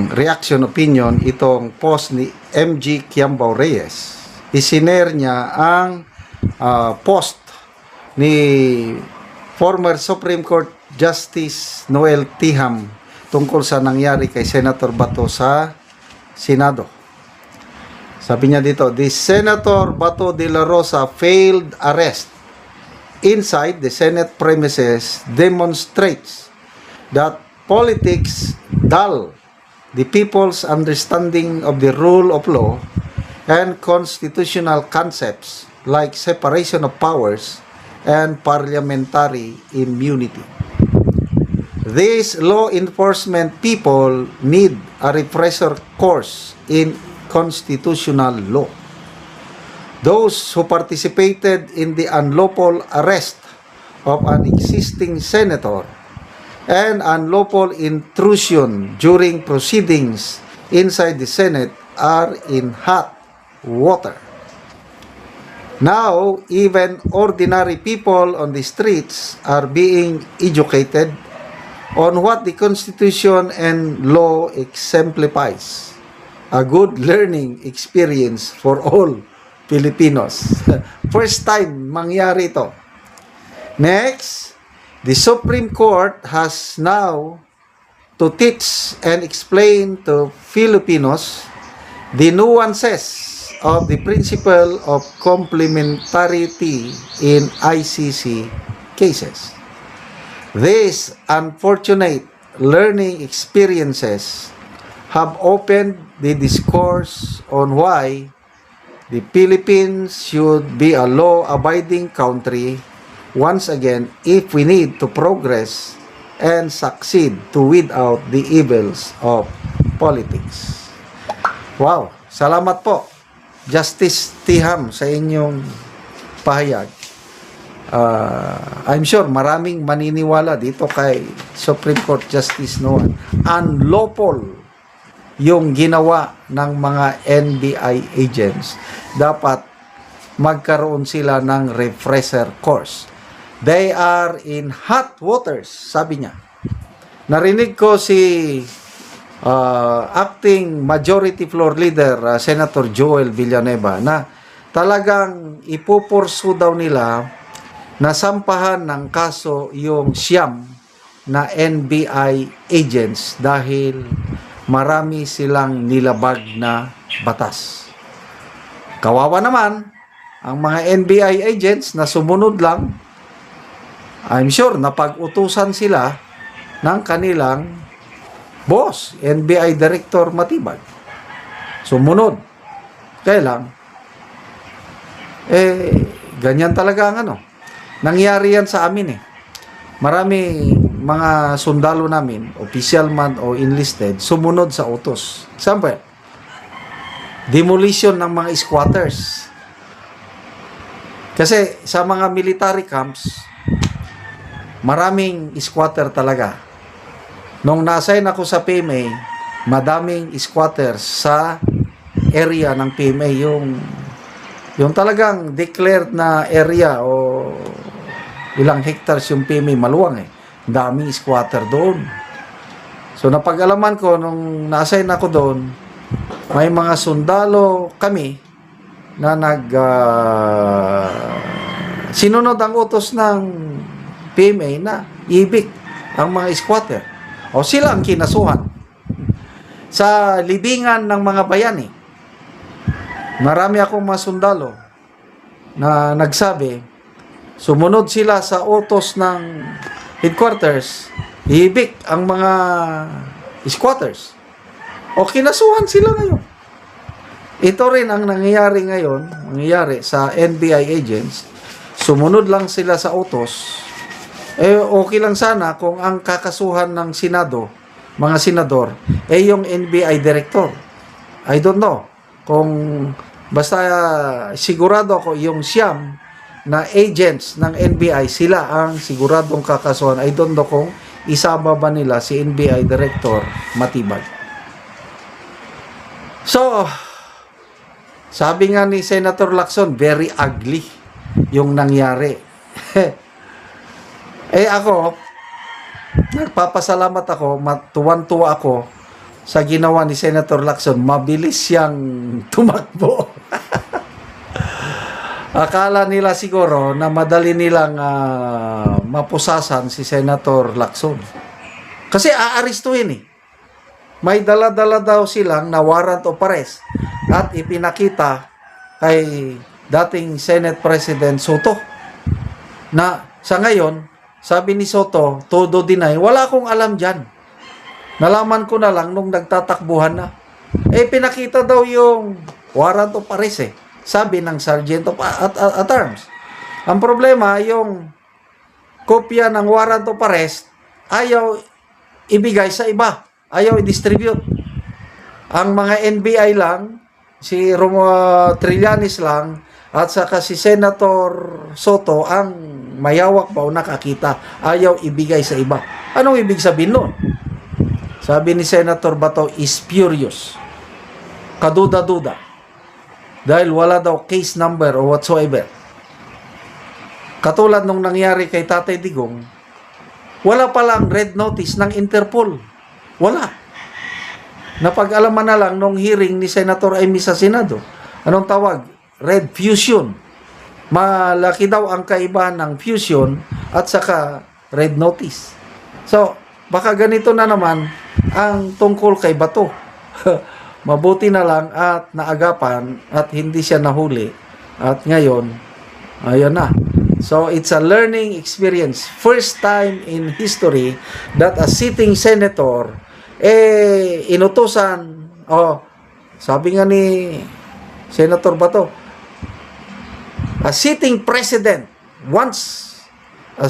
reaction opinion itong post ni MG Quiambao Reyes. Isinare niya ang post ni former Supreme Court Justice Noel Tiham tungkol sa nangyari kay Senator Bato sa Senado. Sabi niya dito, the Senator Bato de la Rosa failed arrest inside the Senate premises demonstrates that politics dull the people's understanding of the rule of law and constitutional concepts like separation of powers and parliamentary immunity. These law enforcement people need a refresher course in constitutional law. Those who participated in the unlawful arrest of an existing senator and unlawful intrusion during proceedings inside the Senate are in hot water. Now, even ordinary people on the streets are being educated on what the Constitution and law exemplifies. A good learning experience for all Filipinos. First time mangyari ito. Next, the Supreme Court has now to teach and explain to Filipinos the nuances of the principle of complementarity in ICC cases. These unfortunate learning experiences have opened the discourse on why the Philippines should be a law-abiding country once again if we need to progress and succeed to weed out the evils of politics. Wow! Salamat po, Justice Tiham, sa inyong pahayag. I'm sure maraming maniniwala dito kay Supreme Court Justice Noel. Unlawful yung ginawa ng mga NBI agents. Dapat magkaroon sila ng refresher course. They are in hot waters, sabi niya. Narinig ko si acting majority floor leader Senator Joel Villanueva na talagang ipupursu daw nila na sampahan ng kaso yung siyam na NBI agents dahil marami silang nilabag na batas. Kawawa naman ang mga NBI agents na sumunod lang. I'm sure napag-utusan sila ng kanilang boss, NBI Director Matibag. Sumunod. Kaya lang, ganyan talaga ang ano. Nangyari yan sa amin eh. Marami mga sundalo namin, official man o enlisted, sumunod sa utos. Example, demolition ng mga squatters. Kasi sa mga military camps, maraming squatter talaga. Nung na-assign ako sa PMA, madaming squatters sa area ng PMA, yung talagang declared na area o ilang hectares yung PMA, maluwang eh. Daming squatter doon. So napag-alaman ko nung na-assign ako doon, may mga sundalo kami na sinunod ang utos ng PMA na ibig ang mga squatter. O sila ang kinasuhan. Sa libingan ng mga bayani, marami akong mga sundalo na nagsabi, sumunod sila sa utos ng headquarters, ibig ang mga squatters. O kinasuhan sila ngayon. Ito rin ang nangyayari ngayon, nangyayari sa NBI agents. Sumunod lang sila sa utos. Okay lang sana kung ang kakasuhan ng Senado, mga senador, yung NBI director. I don't know. Kung basta sigurado ako yung siyam na agents ng NBI, sila ang siguradong kakasuhan. I don't know kung isama ba nila si NBI Director Matibag. So, sabi nga ni Senator Lacson, very ugly yung nangyari. Ako, nagpapasalamat ako, tuwan-tuwa ako sa ginawa ni Senator Lacson, mabilis siyang tumakbo. Akala nila siguro na madali nilang mapusasan si Senator Lacson. Kasi aaristuhin eh. May dala-dala daw silang na warrant of arrest at ipinakita kay dating Senate President Soto na sa ngayon, sabi ni Soto, todo deny, wala akong alam dyan. Nalaman ko na lang nung nagtatakbuhan na. Pinakita daw yung warrant of arrest eh. Sabi ng Sergeant of at Arms. Ang problema, yung kopya ng warrant of arrest, ayaw ibigay sa iba. Ayaw i-distribute. Ang mga NBI lang, si Trillanes lang, at saka si Senator Soto ang mayawak pa o nakakita. Ayaw ibigay sa iba. Anong ibig sabihin nun? Sabi ni Senator Bato, is furious. Kaduda-duda. Dahil wala daw case number or whatsoever. Katulad nung nangyari kay Tatay Digong, wala palang red notice ng Interpol. Wala. Napag-alaman na lang nung hearing ni Senator Amy sa Senado. Anong tawag? Red fusion. Malaki daw ang kaibahan ng fusion at saka red notice. So, baka ganito na naman ang tungkol kay Bato. Mabuti na lang at naagapan at hindi siya nahuli. At ngayon, ayun na. So, it's a learning experience. First time in history that a sitting senator, inutusan, sabi nga ni Senator Bato, a sitting president wants a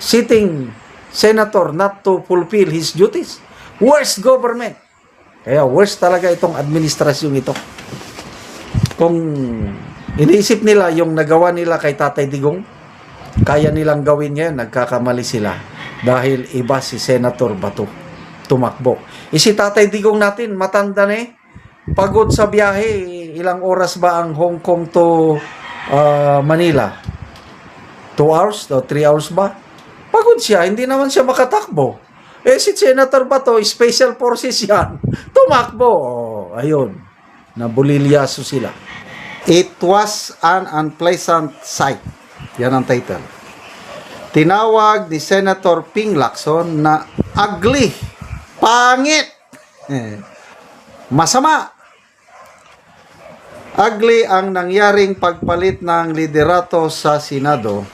sitting senator not to fulfill his duties. Worst government. Kaya worst talaga itong administrasyon ito. Kung iniisip nila yung nagawa nila kay Tatay Digong, kaya nilang gawin ngayon, nagkakamali sila. Dahil iba si Senator Bato tumakbo. Si Tatay Digong natin, matanda na eh. Pagod sa biyahe, ilang oras ba ang Hong Kong to Manila? 2 hours o 3 hours ba? Pagod siya, hindi naman siya makatakbo. Si Senator Bato, special forces yan. Tumakbo. Ayun. Nabulilyaso sila. It was an unpleasant sight. Yan ang title. Tinawag ni Senator Ping Lacson na ugly. Pangit. Masama. Ugly ang nangyaring pagpalit ng liderato sa Senado.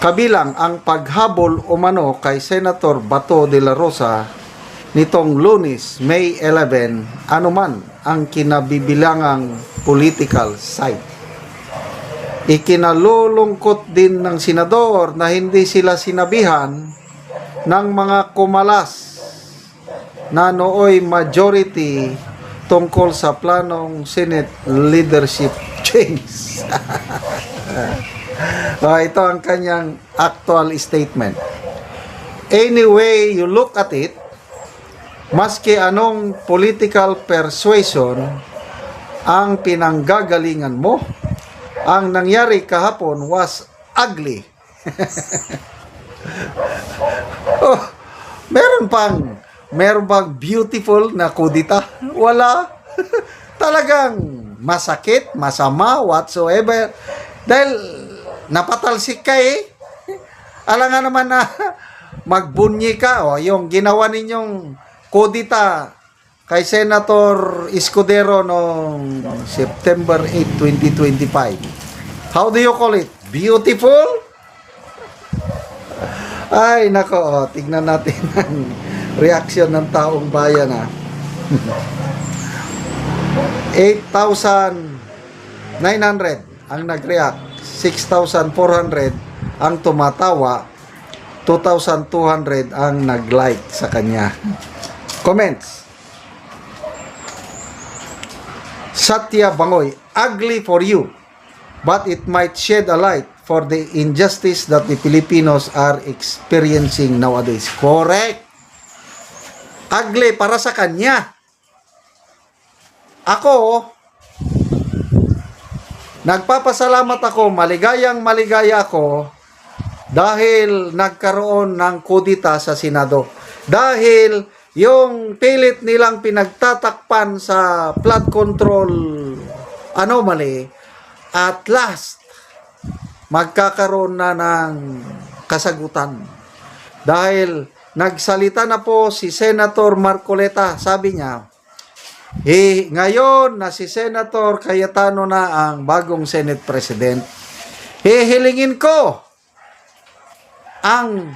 Kabilang ang paghabol umano kay Senator Bato de la Rosa nitong Lunes, May 11, anuman ang kinabibilangang political side. Ikinalulungkot din ng senador na hindi sila sinabihan ng mga kumalas na nooy majority tungkol sa planong Senate leadership change. Ito ang kanyang actual statement. Anyway, you look at it, maski anong political persuasion ang pinanggagalingan mo, ang nangyari kahapon was ugly. Meron bang beautiful na kudita? Wala. Talagang masakit, masama, whatsoever. Dahil napatalsik ka eh. Alam nga naman na magbunyi ka. Yung ginawa ninyong kudita kay Senator Escudero noong September 8, 2025. How do you call it? Beautiful? Ay, nako. Tignan natin ang reaksyon ng taong bayan. 8,900 ang nag-react. 6,400 ang tumatawa, 2,200 ang nag-like sa kanya. Comments. Satya Bangoy, ugly for you, but it might shed a light for the injustice that the Filipinos are experiencing nowadays. Correct. Ugly para sa kanya. Ako, nagpapasalamat ako, maligayang maligaya ako dahil nagkaroon ng kudita sa Senado. Dahil yung pilit nilang pinagtatakpan sa flood control anomaly, at last, magkakaroon na ng kasagutan. Dahil nagsalita na po si Senator Marcoleta, sabi niya, ngayon na si Senator Cayetano na ang bagong Senate President, hihilingin ko ang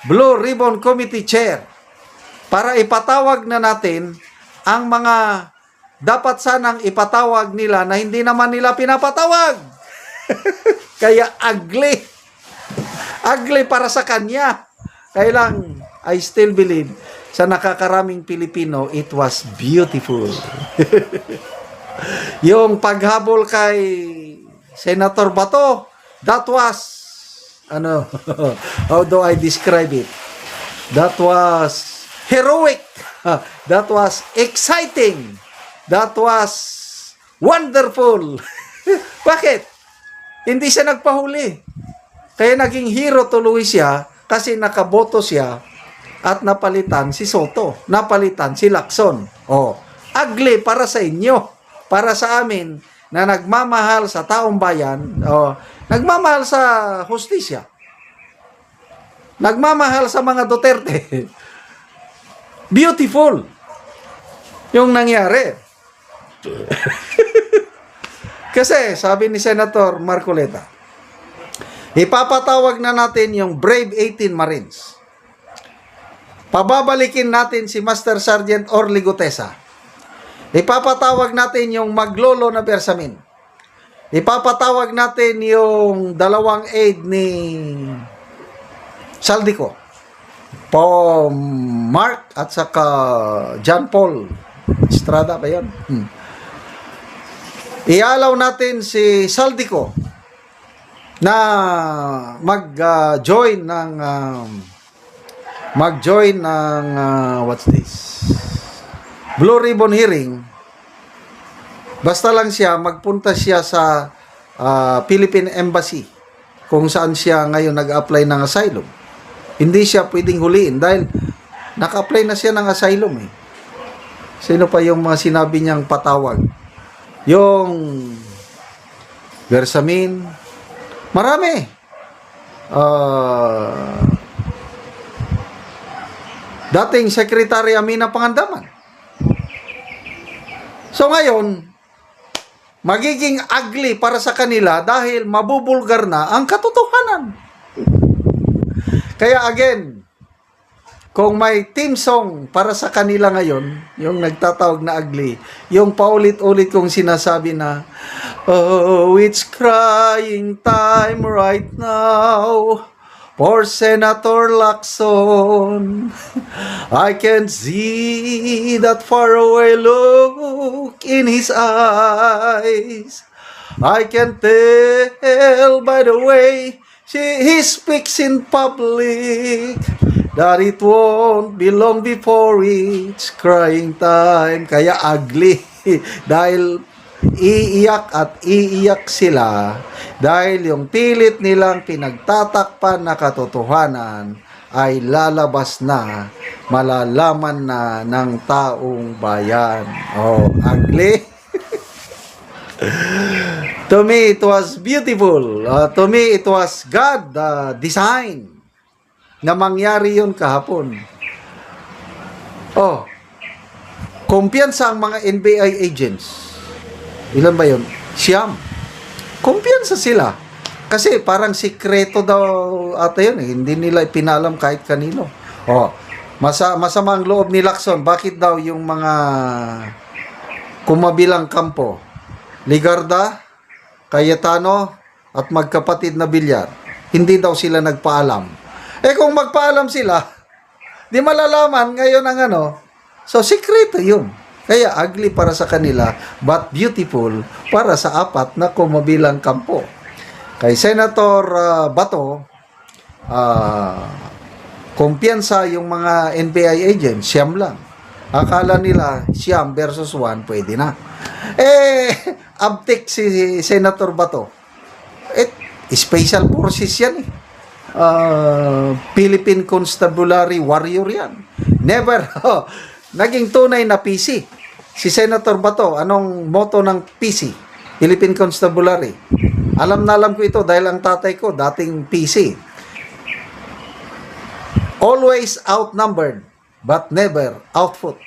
Blue Ribbon Committee Chair para ipatawag na natin ang mga dapat sanang ipatawag nila na hindi naman nila pinapatawag. Kaya ugly. Ugly para sa kanya. Kaya lang, I still believe sa nakakaraming Pilipino, it was beautiful. Yung paghabol kay Senator Bato, that was, how do I describe it? That was heroic. That was exciting. That was wonderful. Bakit? Hindi siya nagpahuli. Kaya naging hero tuloy siya kasi nakaboto siya at napalitan si Soto. Napalitan si Lacson. Ugly para sa inyo. Para sa amin na nagmamahal sa taong bayan. Nagmamahal sa hustisya. Nagmamahal sa mga Duterte. Beautiful yung nangyari. Kasi sabi ni Senator Marcoleta, ipapatawag na natin yung Brave 18 Marines. Pababalikin natin si Master Sergeant Orly Gutesa. Ipapatawag natin yung Maglolo na Bersamin. Ipapatawag natin yung dalawang aide ni Saldico. Mark at saka John Paul Estrada ba yun? Ialaw natin si Saldico na mag-join ng what's this? Blue Ribbon hearing. Basta lang siya magpunta siya sa Philippine Embassy kung saan siya ngayon nag-apply ng asylum. Hindi siya pwedeng huliin dahil naka-apply na siya ng asylum eh. Sino pa yung mga sinabi niyang patawag? Yung Bersamin, marami. Dating Secretary Amina Pangandaman. So ngayon, magiging ugly para sa kanila dahil mabubulgar na ang katotohanan. Kaya again, kung may team song para sa kanila ngayon, yung nagtatawag na ugly, yung paulit-ulit kong sinasabi na, oh, it's crying time right now for Senator Lacson. I can see that faraway look in his eyes. I can tell by the way he speaks in public that it won't be long before it's crying time. Kaya ugly. Dahil iiyak at iiyak sila dahil yung pilit nilang pinagtatakpan na katotohanan ay lalabas na, malalaman na ng taong bayan. Ugly. To me, it was beautiful. To me, it was God design na mangyari yun kahapon. Kumpiyansa ang mga NBI agents. Ilan ba yun? Siyam. Kumpiyansa sila. Kasi parang sikreto daw ata yun. Hindi nila ipinalam kahit kanino. Masama ang loob ni Lacson. Bakit daw yung mga kumabilang kampo, Ligarda, Cayetano, at magkapatid na Bilyar, hindi daw sila nagpaalam. Kung magpaalam sila, di malalaman ngayon ang so sikreto yun. Kaya ugly para sa kanila, but beautiful para sa apat na kumabilang kampo. Kay Senator Bato, kumpiyansa yung mga NBI agents, siyam lang. Akala nila siyam versus 1, pwede na. Abtik si Senator Bato. Special forces yan eh. Philippine Constabulary warrior yan. Never. Naging tunay na PC. Si Senator Bato, anong motto ng PC? Philippine Constabulary. Alam na alam ko ito dahil ang tatay ko dating PC. Always outnumbered but never outfought.